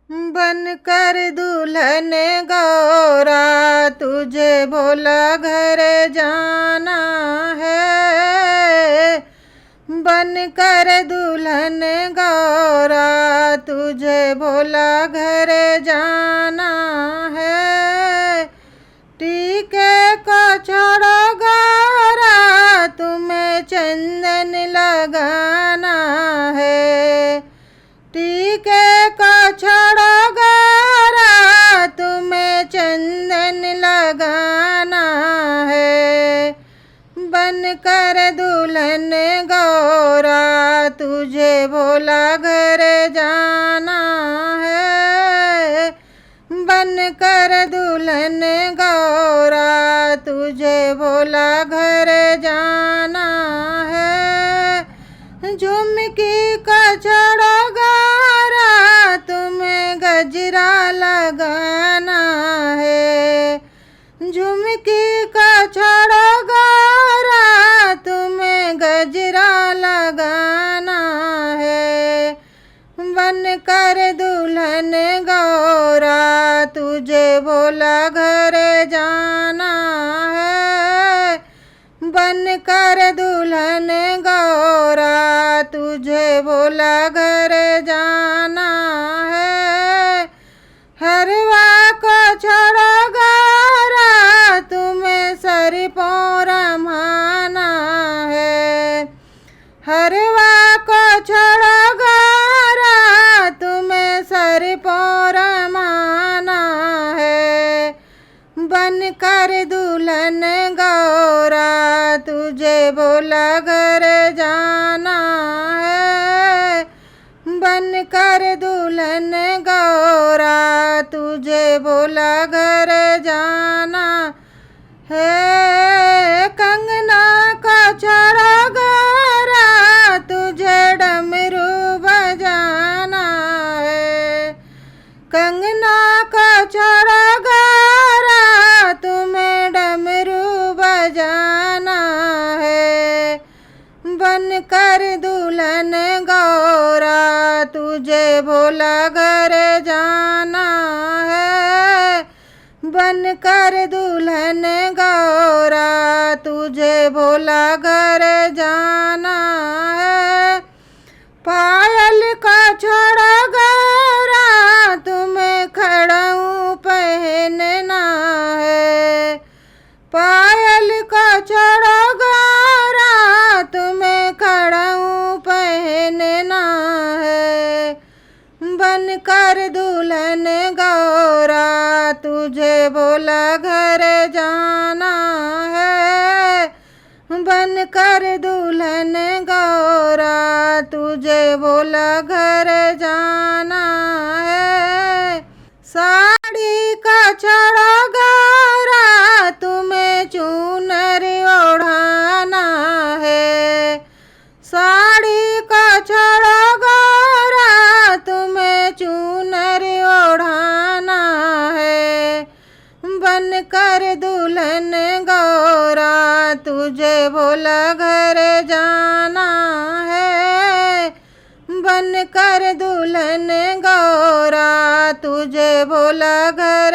बन कर दुल्हन गौरा तुझे भोला घर जाना है। बन कर दुल्हन गौरा तुझे भोला घर जाना है। टीके को छोड़ो गौरा तुम्हें चंदन लगाना है। टीके को छोड़ो गौरा तुम्हें चंदन लगाना है। बन कर दुल्हन गौरा तुझे भोला घर जाना है। बन कर दुल्हन गौरा तुझे भोला घर जाना है। झुमकी का छोड़ो गौरा तुम्हें गजरा लगाना है। झुमकी का छोड़ो गौरा तुम्हें गजरा लगाना है। बन कर दुल्हन गौरा तुझे भोला घर जाना है। बन कर दुल्हन गौरा तुझे भोला घर जाना है। हरवा को छोड़ो गौरा तुम्हें सर पोर माना है। हरवा को छोड़ो गौरा तुम्हें सर पोर माना है। बन कर दुल्हन गौरा तुझे भोला घर जाना है। बन कर दुल्हन गौरा तुझे भोला घर जाना है। कंगना का छोड़ो गौरा तुझे डमरू बजाना है। कंगना का छोड़ो गौरा तुम्हें डमरू बजाना है। बन कर दुल्हन गौरा तुझे भोला घर जाना है। बन कर दुल्हन गौरा तुझे भोला घर जाना है। पायल का छोड़ो गौरा तुम्हें खड़ाऊ पहनना है। पायल का छोड़ो गौरा तुम्हें खड़ाऊ पहनना है। बन कर दुल्हन गौरा तुझे भोला घर जाना है। बन कर दुल्हन गौरा तुझे भोला घर जाना है। साड़ी का छोड़ो गौरा तुम्हें चूनर ओढ़ाना है। साड़ी का छोड़ो गौरा तुम्हें चूनर ओढ़ाना है। बन कर दुल्हन गौरा तुझे भोला घर जाना है। बन कर दुल्हन गौरा तुझे भोला घर